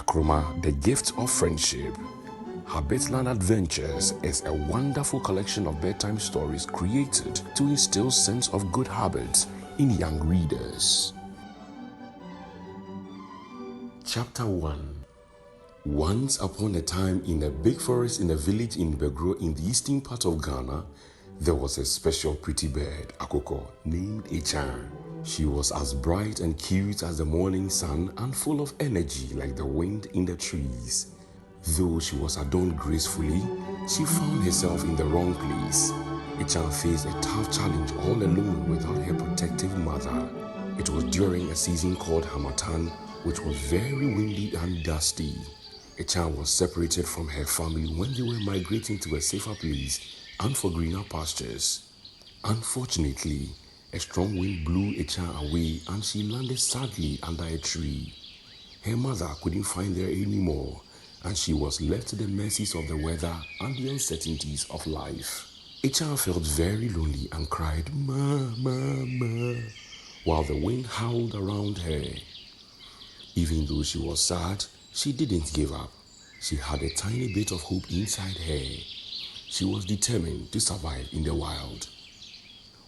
Akoroma, the gift of friendship. Habitland Adventures is a wonderful collection of bedtime stories created to instill sense of good habits in young readers. Chapter 1. Once upon a time, in a big forest in a village in Begoro in the eastern part of Ghana, there was a special pretty bird, Akoko, named Akyaa. She was as bright and cute as the morning sun and full of energy like the wind in the trees. Though she was adorned gracefully, she found herself in the wrong place. Akyaa faced a tough challenge all alone without her protective mother. It was during a season called Harmattan, which was very windy and dusty. Akyaa was separated from her family when they were migrating to a safer place and for greener pastures. Unfortunately, a strong wind blew Akyaa away and she landed sadly under a tree. Her mother couldn't find her anymore, and she was left to the mercies of the weather and the uncertainties of life. Akyaa felt very lonely and cried, "Ma, ma, ma," while the wind howled around her. Even though she was sad, she didn't give up. She had a tiny bit of hope inside her. She was determined to survive in the wild.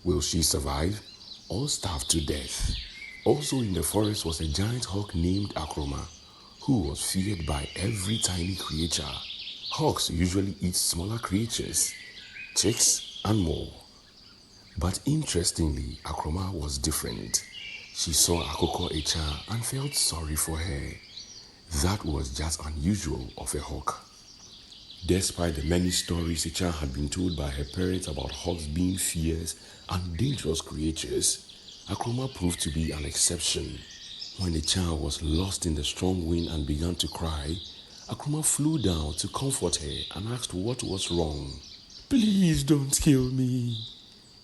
Will she survive or starve to death? Also in the forest was a giant hawk named Akoroma, who was feared by every tiny creature. Hawks usually eat smaller creatures, chicks and more. But interestingly, Akoroma was different. She saw Akoko Akyaa and felt sorry for her. That was just unusual of a hawk. Despite the many stories Akyaa had been told by her parents about hawks being fierce and dangerous creatures, Akoroma proved to be an exception. When Akyaa was lost in the strong wind and began to cry, Akoroma flew down to comfort her and asked what was wrong. "Please don't kill me,"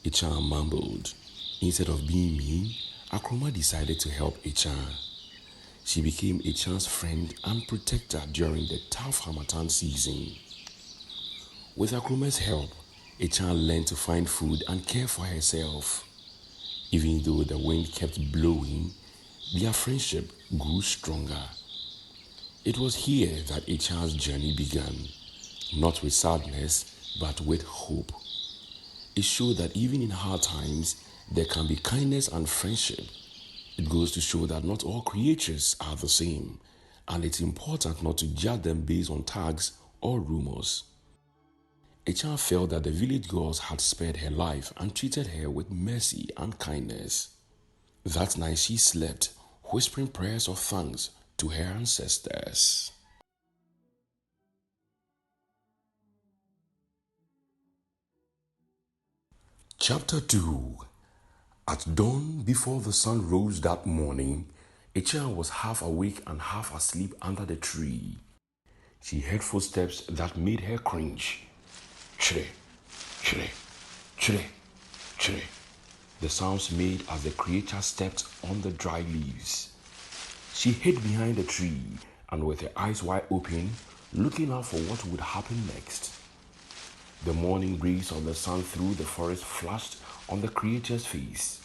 Akyaa mumbled. Instead of being mean, Akoroma decided to help Akyaa. She became Akyaa's friend and protector during the tough Harmattan season. With Akoroma's help, Akyaa learned to find food and care for herself. Even though the wind kept blowing, their friendship grew stronger. It was here that Akyaa's journey began, not with sadness, but with hope. It showed that even in hard times, there can be kindness and friendship. It goes to show that not all creatures are the same, and it's important not to judge them based on tags or rumors. Akyaa felt that the village girls had spared her life and treated her with mercy and kindness. That night she slept, whispering prayers of thanks to her ancestors. Chapter 2. At dawn, before the sun rose that morning, Akyaa was half awake and half asleep under the tree. She heard footsteps that made her cringe. Chire, chire, chire, chire. The sounds made as the creature stepped on the dry leaves. She hid behind the tree and with her eyes wide open, looking out for what would happen next. The morning breeze of the sun through the forest flashed on the creature's face.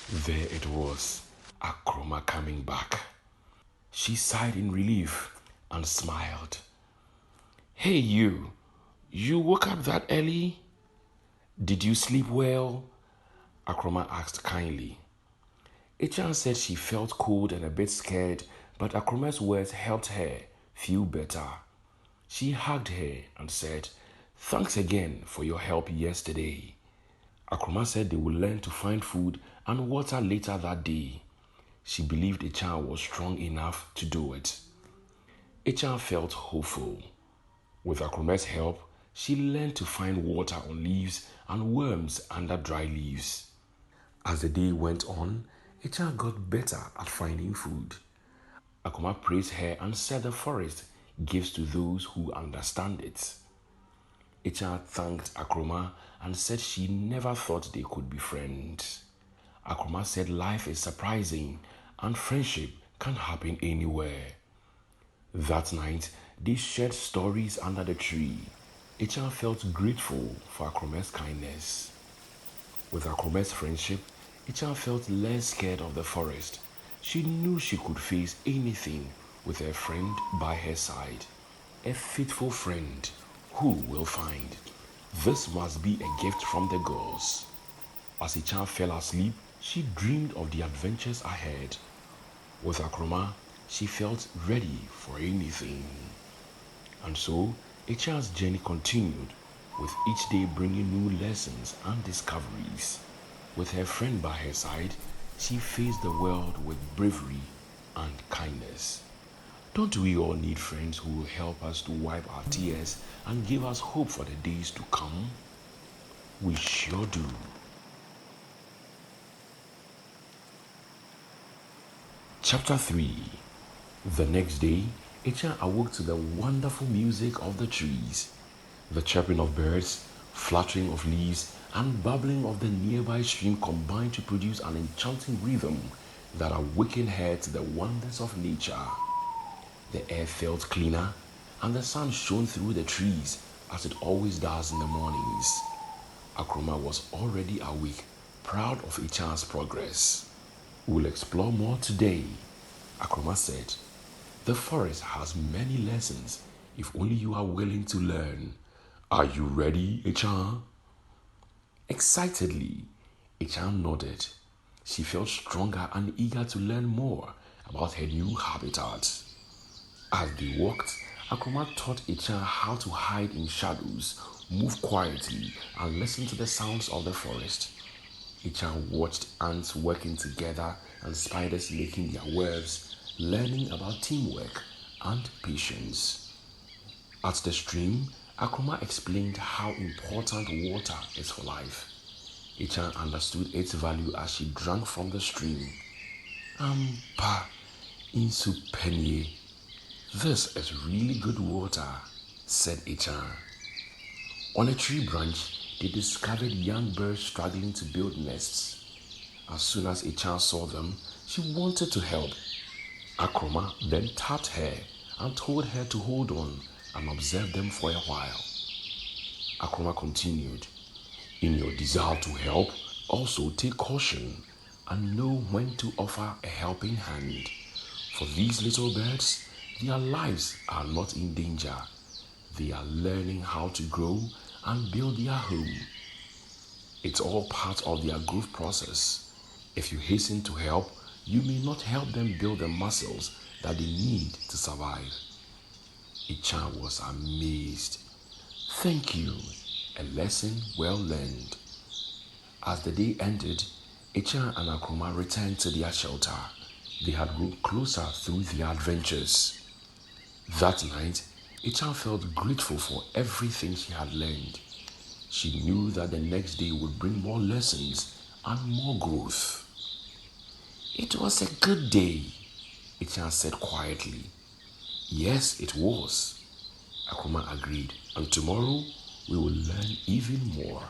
There it was, Akoroma coming back. She sighed in relief and smiled. "Hey you woke up that early? Did you sleep well?" Akoroma asked kindly. Akyaa said she felt cold and a bit scared, but Akoroma's words helped her feel better. She hugged her and said, "Thanks again for your help yesterday." Akoroma said they would learn to find food and water later that day. She believed Akyaa was strong enough to do it. Akyaa felt hopeful. With Akoroma's help, she learned to find water on leaves and worms under dry leaves. As the day went on, Akyaa got better at finding food. Akoroma praised her and said the forest gives to those who understand it. Akyaa thanked Akoroma and said she never thought they could be friends. Akoroma said life is surprising and friendship can happen anywhere. That night, they shared stories under the tree. Akyaa felt grateful for Akoroma's kindness. With Akoroma's friendship, Akyaa felt less scared of the forest. She knew she could face anything with her friend by her side. A faithful friend who will find. This must be a gift from the gods. As Akyaa fell asleep, she dreamed of the adventures ahead. With Akoroma, she felt ready for anything. And so, Akyaa's journey continued, with each day bringing new lessons and discoveries. With her friend by her side, she faced the world with bravery and kindness. Don't we all need friends who will help us to wipe our tears and give us hope for the days to come? We sure do. Chapter 3. The next day, Akyaa awoke to the wonderful music of the trees. The chirping of birds, fluttering of leaves, and bubbling of the nearby stream combined to produce an enchanting rhythm that awakened her to the wonders of nature. The air felt cleaner, and the sun shone through the trees as it always does in the mornings. Akoroma was already awake, proud of Akyaa's progress. We'll explore more today, Akoroma said. The forest has many lessons if only you are willing to learn. Are you ready, Akyaa? Excitedly, Akyaa nodded. She felt stronger and eager to learn more about her new habitat. As they walked, Akoroma taught Akyaa how to hide in shadows, move quietly, and listen to the sounds of the forest. Akyaa watched ants working together and spiders making their webs, learning about teamwork and patience. At the stream, Akoroma explained how important water is for life. Akyaa understood its value as she drank from the stream. Ampa insupenie. This is really good water, said Akyaa. On a tree branch, they discovered young birds struggling to build nests. As soon as Akyaa saw them, she wanted to help. Akoroma then tapped her and told her to hold on and observe them for a while. Akoroma continued, in your desire to help, also take caution and know when to offer a helping hand. For these little birds, their lives are not in danger. They are learning how to grow and build their home. It's all part of their growth process. If you hasten to help, you may not help them build the muscles that they need to survive. Akyaa was amazed. Thank you. A lesson well learned. As the day ended, Akyaa and Akoroma returned to their shelter. They had grown closer through their adventures. That night, Akyaa felt grateful for everything she had learned. She knew that the next day would bring more lessons and more growth. It was a good day, Akyaa said quietly. Yes, it was, Akoroma agreed, and tomorrow we will learn even more.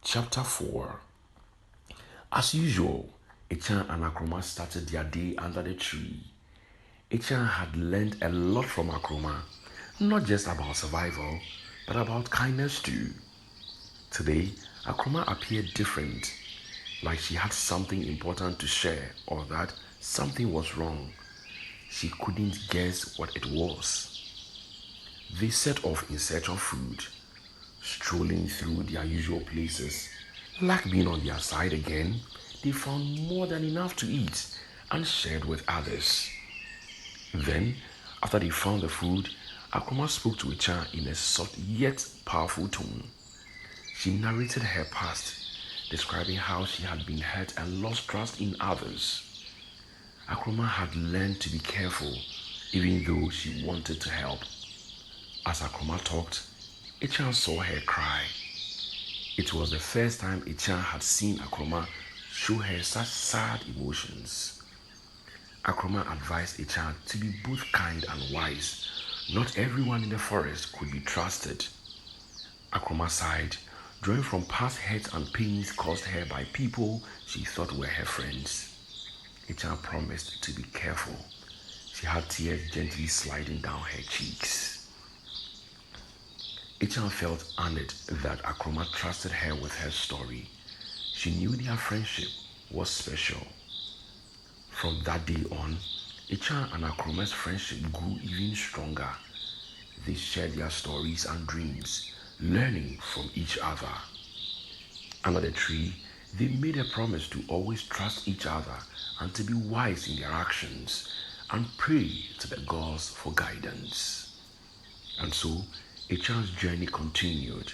Chapter 4. As usual, Akyaa and Akoroma started their day under the tree. Akyaa had learned a lot from Akoroma, not just about survival, but about kindness too. Today, Akoroma appeared different, like she had something important to share or that something was wrong. She couldn't guess what it was. They set off in search of food, strolling through their usual places. Luck being on their side again, they found more than enough to eat and shared with others. Then, after they found the food, Akoroma spoke to Akyaa in a soft yet powerful tone. She narrated her past, describing how she had been hurt and lost trust in others. Akoroma had learned to be careful, even though she wanted to help. As Akoroma talked, Akyaa saw her cry. It was the first time Akyaa had seen Akoroma show her such sad emotions. Akoroma advised Akyaa to be both kind and wise. Not everyone in the forest could be trusted. Akoroma sighed, drawing from past hurts and pains caused her by people she thought were her friends. Akyaa promised to be careful. She had tears gently sliding down her cheeks. Akyaa felt honored that Akoroma trusted her with her story. She knew their friendship was special. From that day on, Akyaa and Akoroma's friendship grew even stronger. They shared their stories and dreams, learning from each other. Under the tree, they made a promise to always trust each other and to be wise in their actions and pray to the gods for guidance. And so, Akyaa's journey continued,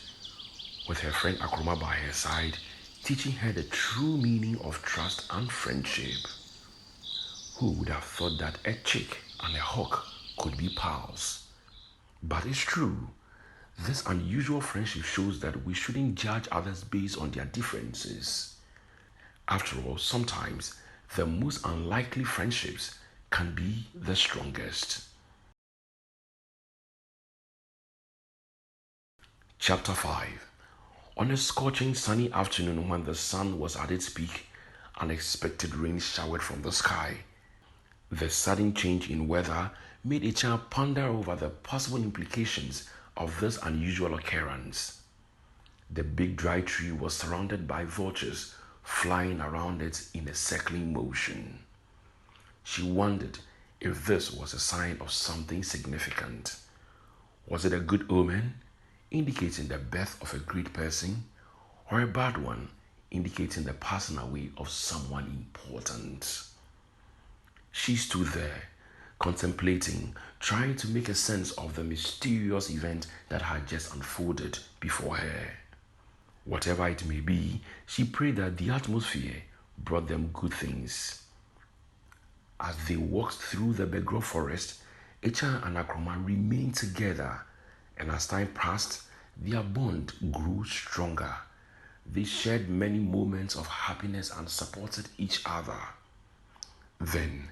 with her friend Akoroma by her side, teaching her the true meaning of trust and friendship. Who would have thought that a chick and a hawk could be pals? But it's true. This unusual friendship shows that we shouldn't judge others based on their differences. After all, sometimes the most unlikely friendships can be the strongest. Chapter 5. On a scorching sunny afternoon when the sun was at its peak, unexpected rain showered from the sky. The sudden change in weather made Akyaa ponder over the possible implications of this unusual occurrence. The big dry tree was surrounded by vultures flying around it in a circling motion. She wondered if this was a sign of something significant. Was it a good omen, indicating the birth of a great person, or a bad one, indicating the passing away of someone important? She stood there, contemplating, trying to make a sense of the mysterious event that had just unfolded before her. Whatever it may be, she prayed that the atmosphere brought them good things. As they walked through the Begoro forest, Akyaa and Akoroma remained together, and as time passed, their bond grew stronger. They shared many moments of happiness and supported each other. Then,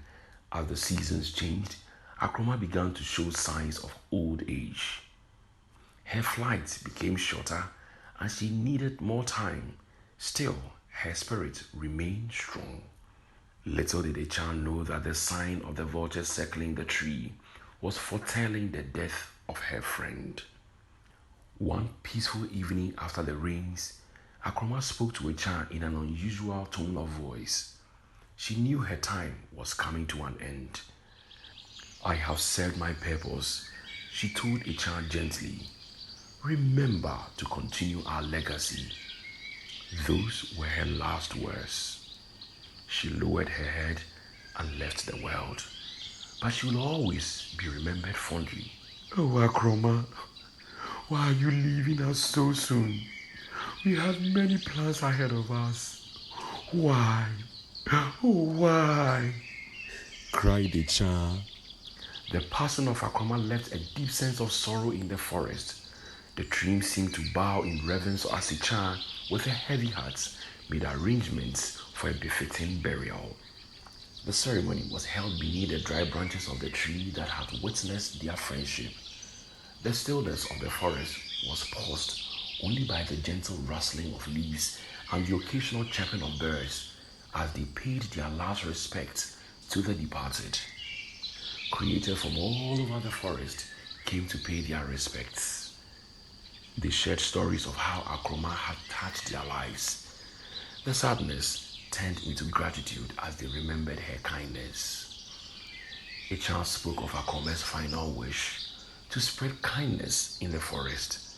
as the seasons changed, Akoroma began to show signs of old age. Her flight became shorter and she needed more time. Still, her spirit remained strong. Little did Akyaa know that the sign of the vulture circling the tree was foretelling the death of her friend. One peaceful evening after the rains, Akoroma spoke to Akyaa in an unusual tone of voice. She knew her time was coming to an end. I have served my purpose, she told Akyaa gently. Remember to continue our legacy. Those were her last words. She lowered her head and left the world, but she will always be remembered fondly. Oh, Akoroma, why are you leaving us so soon? We have many plans ahead of us. Why? Oh, why? Cried Akyaa. The passing of Akoroma left a deep sense of sorrow in the forest. The trees seemed to bow in reverence as Akyaa, with a heavy heart, made arrangements for a befitting burial. The ceremony was held beneath the dry branches of the tree that had witnessed their friendship. The stillness of the forest was paused only by the gentle rustling of leaves and the occasional chirping of birds as they paid their last respects to the departed. Creatures from all over the forest came to pay their respects. They shared stories of how Akoroma had touched their lives. The sadness turned into gratitude as they remembered her kindness. Akyaa spoke of Akoroma's final wish to spread kindness in the forest.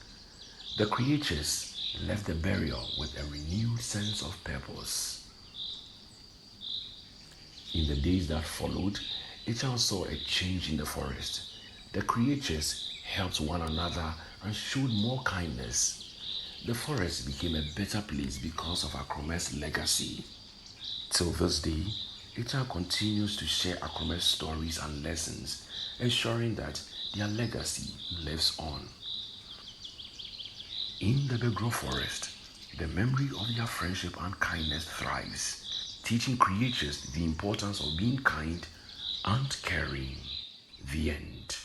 The creatures left the burial with a renewed sense of purpose. In the days that followed, Akyaa saw a change in the forest. The creatures helped one another and showed more kindness. The forest became a better place because of Akoroma's legacy. Till this day, Akyaa continues to share Akoroma's stories and lessons, ensuring that their legacy lives on. In the Begoro forest, the memory of their friendship and kindness thrives, teaching creatures the importance of being kind and caring. The end.